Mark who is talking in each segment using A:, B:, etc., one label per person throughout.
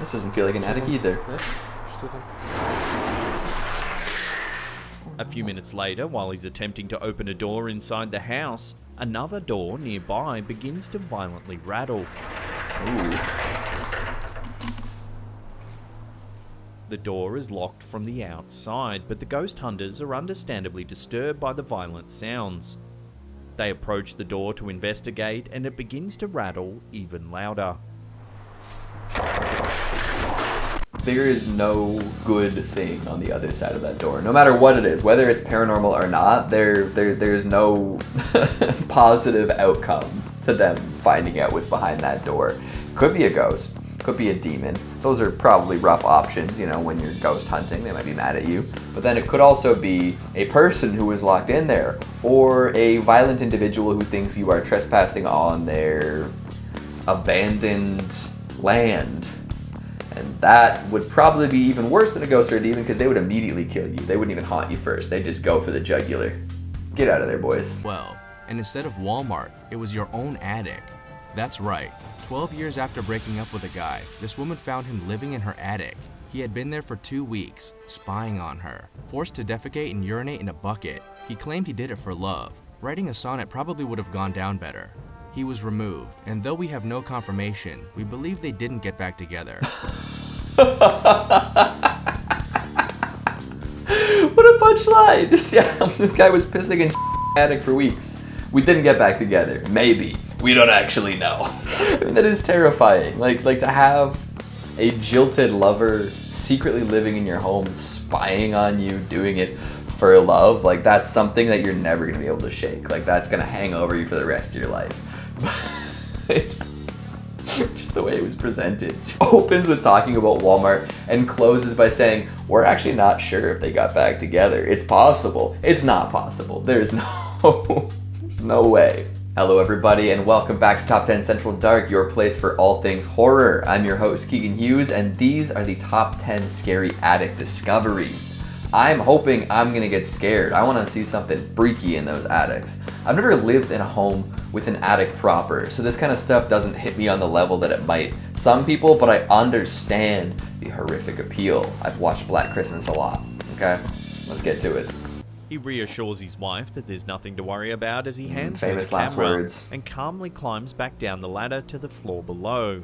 A: This doesn't feel like an attic either.
B: A few minutes later, while he's attempting to open a door inside the house, another door nearby begins to violently rattle.
A: Ooh.
B: The door is locked from the outside, but the ghost hunters are understandably disturbed by the violent sounds. They approach the door to investigate, and it begins to rattle even louder.
A: There is no good thing on the other side of that door. No matter what it is, whether it's paranormal or not, there's no positive outcome to them finding out what's behind that door. Could be a ghost, could be a demon. Those are probably rough options, when you're ghost hunting. They might be mad at you. But then it could also be a person who is locked in there, or a violent individual who thinks you are trespassing on their abandoned land. And that would probably be even worse than a ghost or a demon, because they would immediately kill you. They wouldn't even haunt you first. They'd just go for the jugular. Get out of there, boys.
C: 12. And instead of Walmart, it was your own attic. That's right. 12 years after breaking up with a guy, this woman found him living in her attic. He had been there for 2 weeks, spying on her. Forced to defecate and urinate in a bucket. He claimed he did it for love. Writing a sonnet probably would have gone down better. He was removed, and though we have no confirmation, we believe they didn't get back together.
A: What a punchline! This guy was pissing in attic for weeks. We didn't get back together. Maybe. We don't actually know. I mean, that is terrifying. Like to have a jilted lover secretly living in your home, spying on you, doing it for love, that's something that you're never going to be able to shake. That's going to hang over you for the rest of your life. Just the way it was presented. Opens with talking about Walmart and closes by saying, we're actually not sure if they got back together. It's possible. It's not possible. There's no way. Hello everybody, and welcome back to Top 10 Central Dark, your place for all things horror. I'm your host Keegan Hughes, and these are the top 10 scary attic discoveries. I'm hoping I'm gonna get scared. I wanna see something freaky in those attics. I've never lived in a home with an attic proper, so this kind of stuff doesn't hit me on the level that it might some people, but I understand the horrific appeal. I've watched Black Christmas a lot, okay? Let's get to it.
B: He reassures his wife that there's nothing to worry about as he hands her
A: Famous
B: the
A: last
B: camera
A: words.
B: and calmly climbs back down the ladder to the floor below.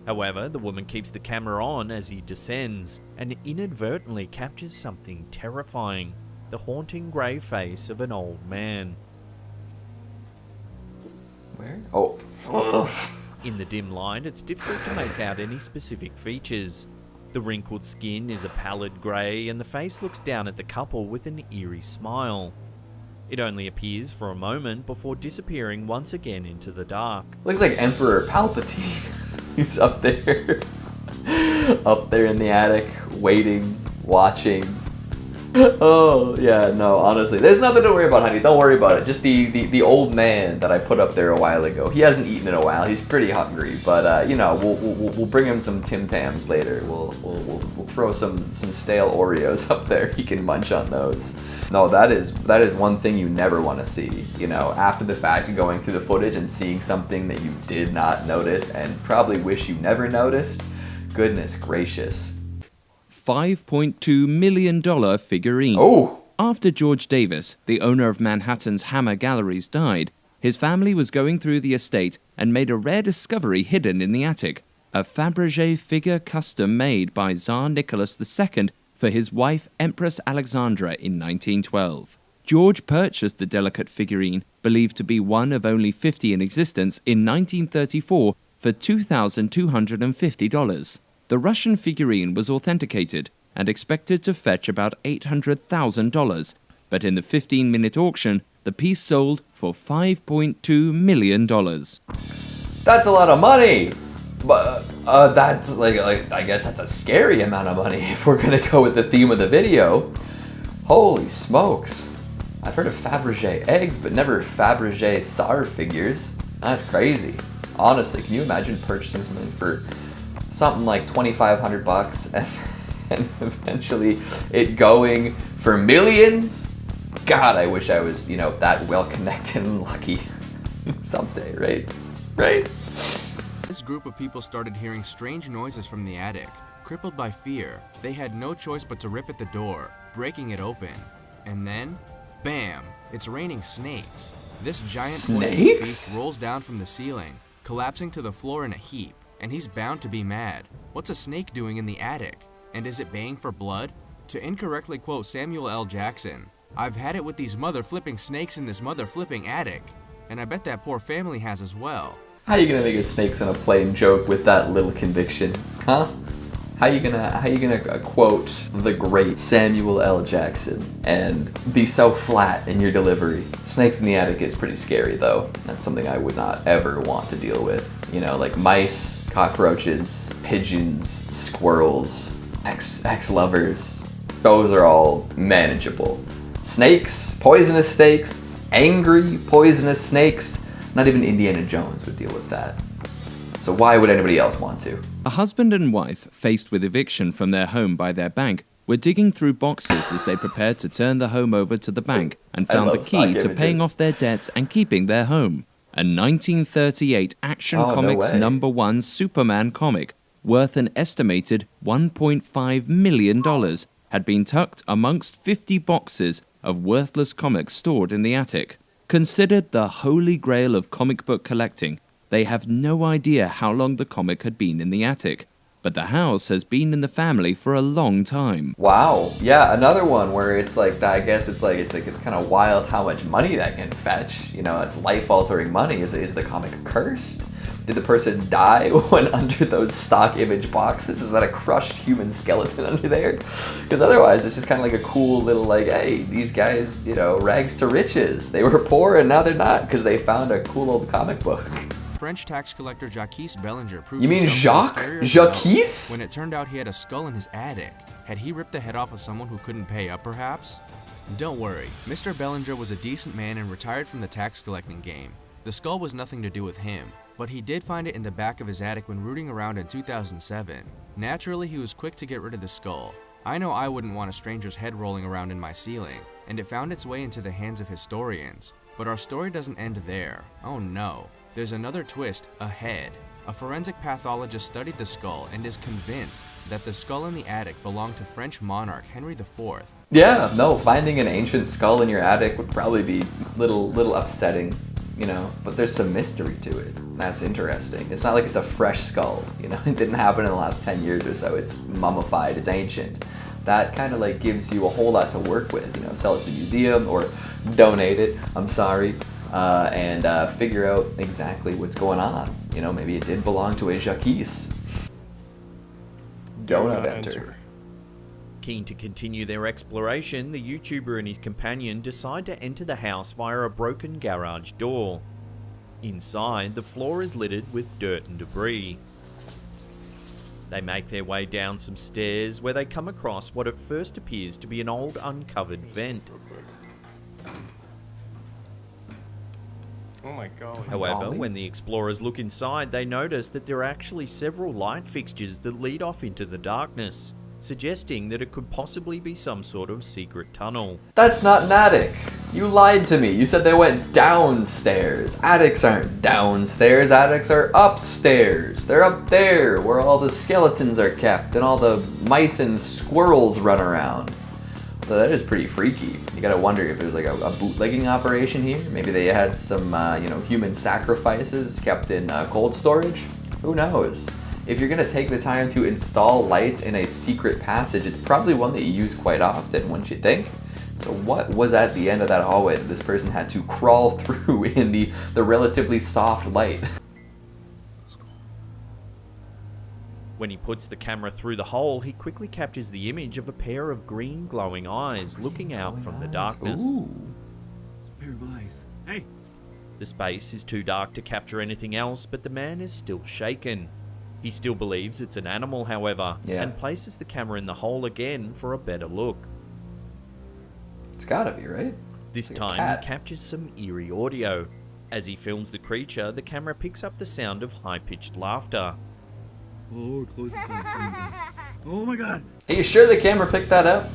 B: However, the woman keeps the camera on as he descends and inadvertently captures something terrifying, the haunting grey face of an old man.
A: Where? Oh.
B: In the dim light, it's difficult to make out any specific features. The wrinkled skin is a pallid grey, and the face looks down at the couple with an eerie smile. It only appears for a moment before disappearing once again into the dark.
A: Looks like Emperor Palpatine. He's up there. Up there in the attic, waiting, watching. Oh, yeah, no, honestly. There's nothing to worry about, honey. Don't worry about it. Just the old man that I put up there a while ago. He hasn't eaten in a while. He's pretty hungry. But, we'll bring him some Tim Tams later. We'll throw some stale Oreos up there. He can munch on those. No, that is one thing you never want to see. After the fact, going through the footage and seeing something that you did not notice and probably wish you never noticed. Goodness gracious.
D: $5.2 million figurine.
A: Oh!
D: After George Davis, the owner of Manhattan's Hammer Galleries, died, his family was going through the estate and made a rare discovery hidden in the attic, a Fabergé figure custom made by Tsar Nicholas II for his wife Empress Alexandra in 1912. George purchased the delicate figurine, believed to be one of only 50 in existence, in 1934 for $2,250. The Russian figurine was authenticated and expected to fetch about $800,000, but in the 15-minute auction, the piece sold for $5.2 million.
A: That's a lot of money! But that's I guess that's a scary amount of money if we're gonna go with the theme of the video. Holy smokes. I've heard of Fabergé eggs, but never Fabergé Tsar figures. That's crazy. Honestly, can you imagine purchasing something for something like $2,500 and eventually it going for millions? God, I wish I was, that well connected and lucky someday, right?
C: This group of people started hearing strange noises from the attic. Crippled by fear, they had no choice but to rip at the door, breaking it open. And then, bam! It's raining snakes. This giant poisonous beast rolls down from the ceiling, collapsing to the floor in a heap, and he's bound to be mad. What's a snake doing in the attic? And is it baying for blood? To incorrectly quote Samuel L. Jackson, "I've had it with these mother-flipping snakes in this mother-flipping attic." And I bet that poor family has as well.
A: How you gonna make a snakes on a plane joke with that little conviction, huh? How you gonna quote the great Samuel L. Jackson and be so flat in your delivery? Snakes in the attic is pretty scary though. That's something I would not ever want to deal with. You know, like mice, cockroaches, pigeons, squirrels, ex-lovers. Those are all manageable. Snakes, poisonous snakes, angry poisonous snakes. Not even Indiana Jones would deal with that. So why would anybody else want to?
D: A husband and wife, faced with eviction from their home by their bank, were digging through boxes as they prepared to turn the home over to the bank and found the key to paying off their debts and keeping their home. A 1938 Action Comics #1 Superman comic, worth an estimated $1.5 million, had been tucked amongst 50 boxes of worthless comics stored in the attic. Considered the holy grail of comic book collecting, they have no idea how long the comic had been in the attic, but the house has been in the family for a long time.
A: Wow. Yeah, another one where it's like I guess it's kind of wild how much money that can fetch. You know, it's life-altering money. Is the comic cursed? Did the person die when under those stock image boxes? Is that a crushed human skeleton under there? Because otherwise, it's just kind of like a cool little like, hey, these guys, you know, rags to riches. They were poor and now they're not because they found a cool old comic book.
C: French tax collector Jacques Bellanger proved
A: You mean
C: himself
A: Jacques?
C: When it turned out he had a skull in his attic. Had he ripped the head off of someone who couldn't pay up, perhaps? Don't worry, Mr. Bellanger was a decent man and retired from the tax collecting game. The skull was nothing to do with him, but he did find it in the back of his attic when rooting around in 2007. Naturally, he was quick to get rid of the skull. I know I wouldn't want a stranger's head rolling around in my ceiling, and it found its way into the hands of historians. But our story doesn't end there. Oh no. There's another twist ahead. A forensic pathologist studied the skull and is convinced that the skull in the attic belonged to French monarch Henry IV.
A: Yeah, no, finding an ancient skull in your attic would probably be little upsetting, you know, but there's some mystery to it. That's interesting. It's not like it's a fresh skull, you know, it didn't happen in the last 10 years or so. It's mummified, it's ancient. That kind of like gives you a whole lot to work with, you know, sell it to the museum or donate it, and figure out exactly what's going on. You know, maybe it did belong to a Jacques. Do not enter.
B: Keen to continue their exploration, the YouTuber and his companion decide to enter the house via a broken garage door. Inside, the floor is littered with dirt and debris. They make their way down some stairs where they come across what at first appears to be an old uncovered vent.
E: Oh my god.
B: However, when the explorers look inside, they notice that there are actually several light fixtures that lead off into the darkness, suggesting that it could possibly be some sort of secret tunnel.
A: That's not an attic. You lied to me. You said they went downstairs. Attics aren't downstairs. Attics are upstairs. They're up there where all the skeletons are kept and all the mice and squirrels run around. So that is pretty freaky. You gotta wonder if there's like a bootlegging operation here. Maybe they had some, human sacrifices kept in cold storage. Who knows? If you're gonna take the time to install lights in a secret passage, it's probably one that you use quite often, wouldn't you think? So what was at the end of that hallway that this person had to crawl through in the relatively soft light?
B: When he puts the camera through the hole, he quickly captures the image of a pair of green glowing eyes looking out from the darkness.
A: Ooh.
E: Pair of eyes. Hey!
B: The space is too dark to capture anything else, but the man is still shaken. He still believes it's an animal, however, and places the camera in the hole again for a better look.
A: It's gotta be, right?
B: This time, he captures some eerie audio. As he films the creature, the camera picks up the sound of high-pitched laughter.
E: Oh, close the phone. Oh my god!
A: Are you sure the camera picked that up?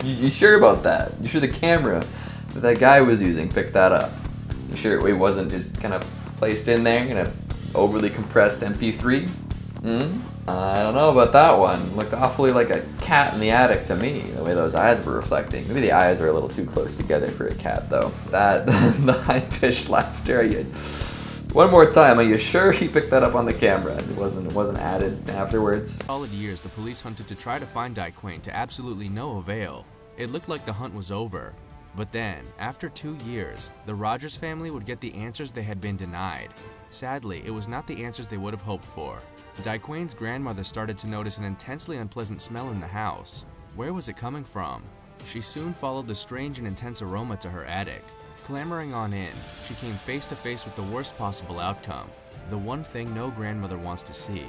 A: you sure about that? You sure the camera that guy was using picked that up? You sure it wasn't just kind of placed in there in a overly compressed MP3? I don't know about that one. Looked awfully like a cat in the attic to me, the way those eyes were reflecting. Maybe the eyes are a little too close together for a cat, though. That, the high-pitched laughter. One more time, are you sure he picked that up on the camera? It wasn't added afterwards?
C: Solid years, the police hunted to try to find Daquain to absolutely no avail. It looked like the hunt was over. But then, after 2 years, the Rogers family would get the answers they had been denied. Sadly, it was not the answers they would have hoped for. Daquain's grandmother started to notice an intensely unpleasant smell in the house. Where was it coming from? She soon followed the strange and intense aroma to her attic. Clambering on in, she came face to face with the worst possible outcome. The one thing no grandmother wants to see.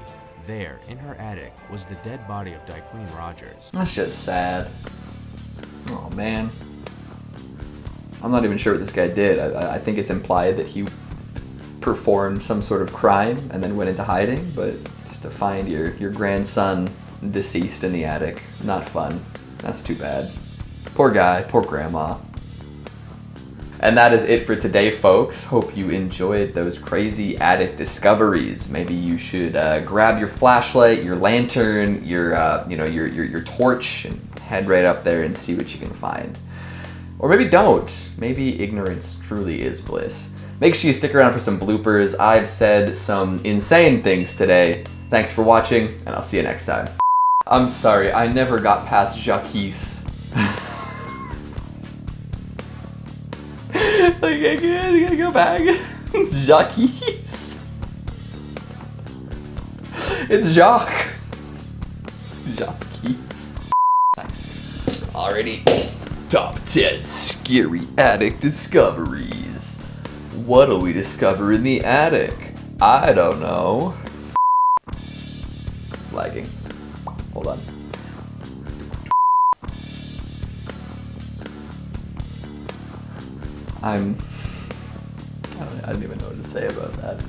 C: There, in her attic, was the dead body of Daquain Rogers.
A: That's just sad. Oh man. I'm not even sure what this guy did. I think it's implied that he performed some sort of crime and then went into hiding, but just to find your grandson deceased in the attic, not fun. That's too bad. Poor guy, poor grandma. And that is it for today, folks. Hope you enjoyed those crazy attic discoveries. Maybe you should grab your flashlight, your lantern, your torch, and head right up there and see what you can find. Or maybe don't. Maybe ignorance truly is bliss. Make sure you stick around for some bloopers. I've said some insane things today. Thanks for watching, and I'll see you next time. I'm sorry, I never got past Jacques. Like, I gotta go back. It's Jacques. It's Jacques. Jacques. Nice. Alrighty. Top 10 scary attic discoveries. What'll we discover in the attic? I don't know. It's lagging. Hold on. I don't even know what to say about that.